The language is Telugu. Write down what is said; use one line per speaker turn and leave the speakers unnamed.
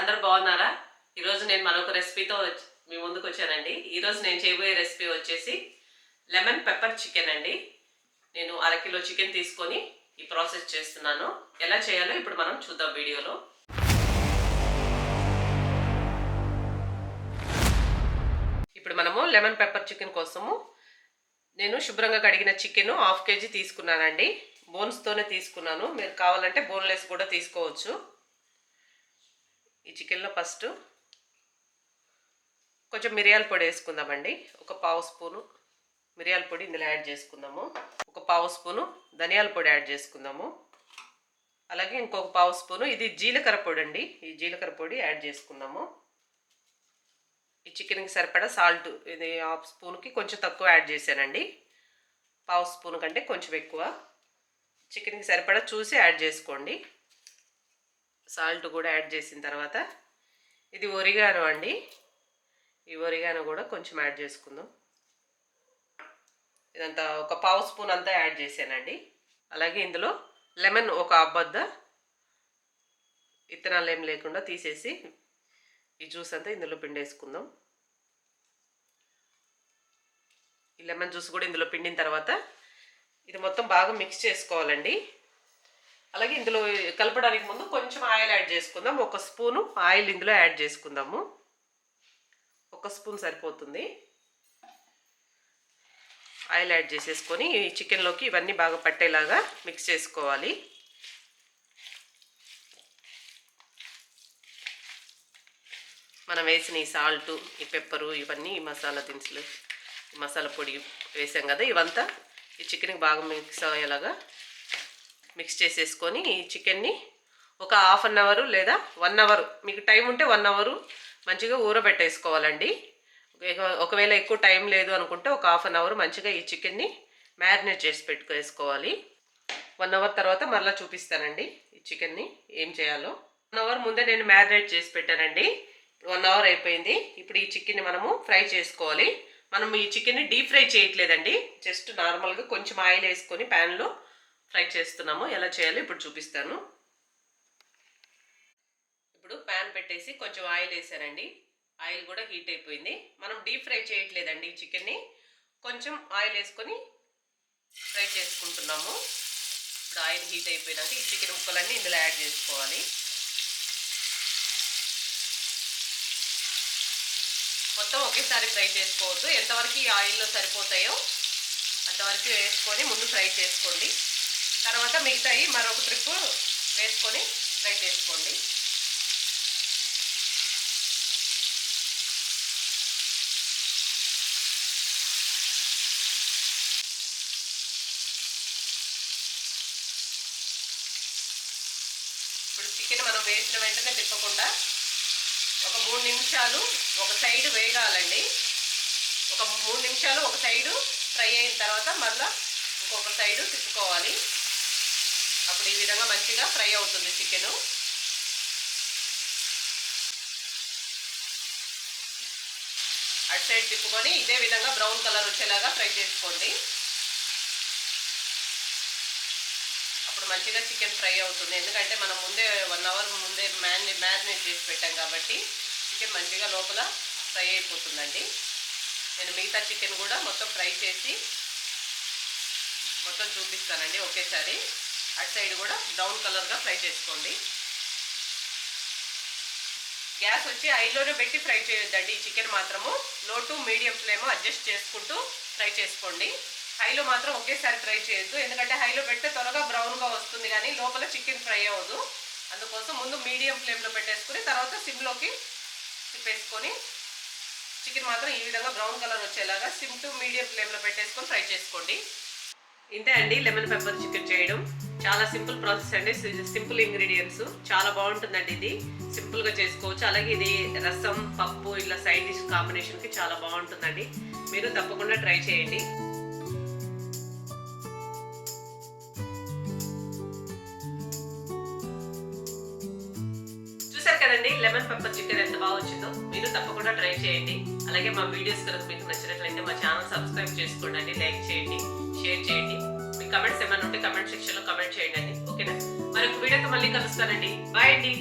అందరూ బాగున్నారా? ఈరోజు నేను మరొక రెసిపీతో మీ ముందుకు వచ్చానండి. ఈరోజు నేను చేయబోయే రెసిపీ వచ్చేసి లెమన్ పెప్పర్ చికెన్ అండి. నేను 1/2 కిలో చికెన్ తీసుకొని ఈ ప్రాసెస్ చేస్తున్నాను. ఎలా చేయాలో ఇప్పుడు మనం చూద్దాం వీడియోలో. ఇప్పుడు మనము లెమన్ పెప్పర్ చికెన్ కోసము నేను శుభ్రంగా కడిగిన చికెన్ 1/2 kg తీసుకున్నానండి. బోన్స్తోనే తీసుకున్నాను. మీరు కావాలంటే బోన్లెస్ కూడా తీసుకోవచ్చు. ఈ చికెన్లో ఫస్ట్ కొంచెం మిరియాల పొడి వేసుకుందామండి. ఒక 1/2 స్పూను మిరియాల పొడి ఇందులో యాడ్ చేసుకుందాము. ఒక 1/2 స్పూను ధనియాల పొడి యాడ్ చేసుకుందాము. అలాగే ఇంకొక 1/2 స్పూను ఇది జీలకర్ర పొడి అండి. ఈ జీలకర్ర పొడి యాడ్ చేసుకుందాము. ఈ చికెన్కి సరిపడా సాల్ట్ ఇది 1/2 స్పూన్కి కొంచెం తక్కువ యాడ్ చేశానండి. 1/2 స్పూన్ కంటే కొంచెం ఎక్కువ. చికెన్కి సరిపడా చూసి యాడ్ చేసుకోండి. సాల్ట్ కూడా యాడ్ చేసిన తర్వాత ఇది ఒరిగానో అండి. ఈ ఒరిగానో కూడా కొంచెం యాడ్ చేసుకుందాం. ఇదంతా ఒక 1/2 స్పూన్ అంతా యాడ్ చేశానండి. అలాగే ఇందులో లెమన్ ఒక అబ్బద్ద ఇత్తనాలు ఏం లేకుండా తీసేసి ఈ జ్యూస్ అంతా ఇందులో పిండేసుకుందాం. ఈ లెమన్ జ్యూస్ కూడా ఇందులో పిండిన తర్వాత ఇది మొత్తం బాగా మిక్స్ చేసుకోవాలండి. అలాగే ఇందులో కలపడానికి ముందు కొంచెం ఆయిల్ యాడ్ చేసుకుందాం. 1 స్పూను ఆయిల్ ఇందులో యాడ్ చేసుకుందాము. 1 స్పూన్ సరిపోతుంది. ఆయిల్ యాడ్ చేసేసుకొని ఈ చికెన్లోకి ఇవన్నీ బాగా పట్టేలాగా మిక్స్ చేసుకోవాలి. మనం వేసిన ఈ సాల్టు, ఈ పెప్పరు, ఇవన్నీ ఈ మసాలా దినుసులు, ఈ మసాలా పొడి వేసాం కదా, ఇవంతా ఈ చికెన్కి బాగా మిక్స్ అయ్యేలాగా మిక్స్ చేసేసుకొని ఈ చికెన్ని ఒక 1/2 అవర్ లేదా 1 అవర్ మీకు టైం ఉంటే 1 అవర్ మంచిగా ఊరబెట్టేసుకోవాలండి. ఒకవేళ ఎక్కువ టైం లేదు అనుకుంటే ఒక 1/2 అవర్ మంచిగా ఈ చికెన్ని మ్యారినేట్ చేసి పెట్టుకేసుకోవాలి. 1 అవర్ తర్వాత మరలా చూపిస్తానండి ఈ చికెన్ని ఏం చేయాలో. 1 అవర్ ముందే నేను మ్యారినేట్ చేసి పెట్టానండి. 1 అవర్ అయిపోయింది. ఇప్పుడు ఈ చికెన్ని మనము ఫ్రై చేసుకోవాలి. మనం ఈ చికెన్ని డీప్ ఫ్రై చేయట్లేదండి. జస్ట్ నార్మల్గా కొంచెం ఆయిల్ వేసుకొని ప్యాన్లో ఫ్రై చేస్తున్నాము. ఎలా చేయాలో ఇప్పుడు చూపిస్తాను. ఇప్పుడు ప్యాన్ పెట్టేసి కొంచెం ఆయిల్ వేసానండి. ఆయిల్ కూడా హీట్ అయిపోయింది. మనం డీప్ ఫ్రై చేయట్లేదండి ఈ చికెన్ని. కొంచెం ఆయిల్ వేసుకొని ఫ్రై చేసుకుంటున్నాము. ఇప్పుడు ఆయిల్ హీట్ అయిపోయినాక ఈ చికెన్ ముక్కలన్నీ ఇందులో యాడ్ చేసుకోవాలి. మొత్తం ఒకేసారి ఫ్రై చేసుకోవద్దు. ఎంతవరకు ఈ ఆయిల్లో సరిపోతాయో అంతవరకు వేసుకొని ముందు ఫ్రై చేసుకోండి. తర్వాత మిగతాయి మరొక ట్రిప్ వేసుకొని ఫ్రై చేసుకోండి. ఇప్పుడు చికెన్ మనం వేసిన వెంటనే తిప్పకుండా ఒక 3 నిమిషాలు ఒక సైడ్ వేగాలండి. ఒక 3 నిమిషాలు ఒక సైడు ఫ్రై అయిన తర్వాత మళ్ళీ ఇంకొక సైడు తిప్పుకోవాలి. అప్పుడు ఈ విధంగా మంచిగా ఫ్రై అవుతుంది చికెన్. అటు సైడ్ తిప్పుకొని ఇదే విధంగా బ్రౌన్ కలర్ వచ్చేలాగా ఫ్రై చేసుకోండి. అప్పుడు మంచిగా చికెన్ ఫ్రై అవుతుంది. ఎందుకంటే మనం ముందే 1 అవర్ ముందే మ్యారినేట్ చేసి పెట్టాం కాబట్టి చికెన్ మంచిగా లోపల ఫ్రై అయిపోతుందండి. నేను మిగతా చికెన్ కూడా మొత్తం ఫ్రై చేసి మొత్తం చూపిస్తానండి ఒకేసారి. అటు సైడ్ కూడా బ్రౌన్ కలర్గా ఫ్రై చేసుకోండి. గ్యాస్ వచ్చి హైలోనే పెట్టి ఫ్రై చేయొద్దండి. ఈ చికెన్ మాత్రము లో టు మీడియం ఫ్లేమ్ అడ్జస్ట్ చేసుకుంటూ ఫ్రై చేసుకోండి. హైలో మాత్రం ఒకేసారి ఫ్రై చేయొద్దు. ఎందుకంటే హైలో పెడితే త్వరగా బ్రౌన్గా వస్తుంది కానీ లోపల చికెన్ ఫ్రై అవ్వదు. అందుకోసం ముందు మీడియం ఫ్లేమ్లో పెట్టేసుకుని తర్వాత సిమ్లోకి తిప్పేసుకొని చికెన్ మాత్రం ఈ విధంగా బ్రౌన్ కలర్ వచ్చేలాగా సిమ్ టు మీడియం ఫ్లేమ్లో పెట్టేసుకొని ఫ్రై చేసుకోండి. ఇంతే అండి లెమన్ పెప్పర్ చికెన్ చేయడం. చాలా సింపుల్ ప్రాసెస్ అండి. సింపుల్ ఇంగ్రీడియంట్స్, చాలా బాగుంటుందండి. ఇది సింపుల్గా చేసుకోవచ్చు. అలాగే ఇది రసం, పప్పు ఇలా సైడ్ డిష్ కాంబినేషన్కి చాలా బాగుంటుందండి. మీరు తప్పకుండా ట్రై చేయండి. చూసారు కదండి లెమన్ పెప్పర్ చికెన్ ఎంత బాగా వచ్చిందో. మీరు తప్పకుండా ట్రై చేయండి. అలాగే మా వీడియోస్ కనుక మీకు నచ్చినట్లయితే మా ఛానల్ సబ్స్క్రైబ్ చేసుకోండి, లైక్ చేయండి, షేర్ చేయండి. మీ కమెంట్స్ ఏమైనా ఉంటే కమెంట్ సెక్షన్లో కమెంట్ చేయండి. ఓకేనా? మరొక వీడియోతో మళ్ళీ కలుస్తానండి. బాయ్ అండి.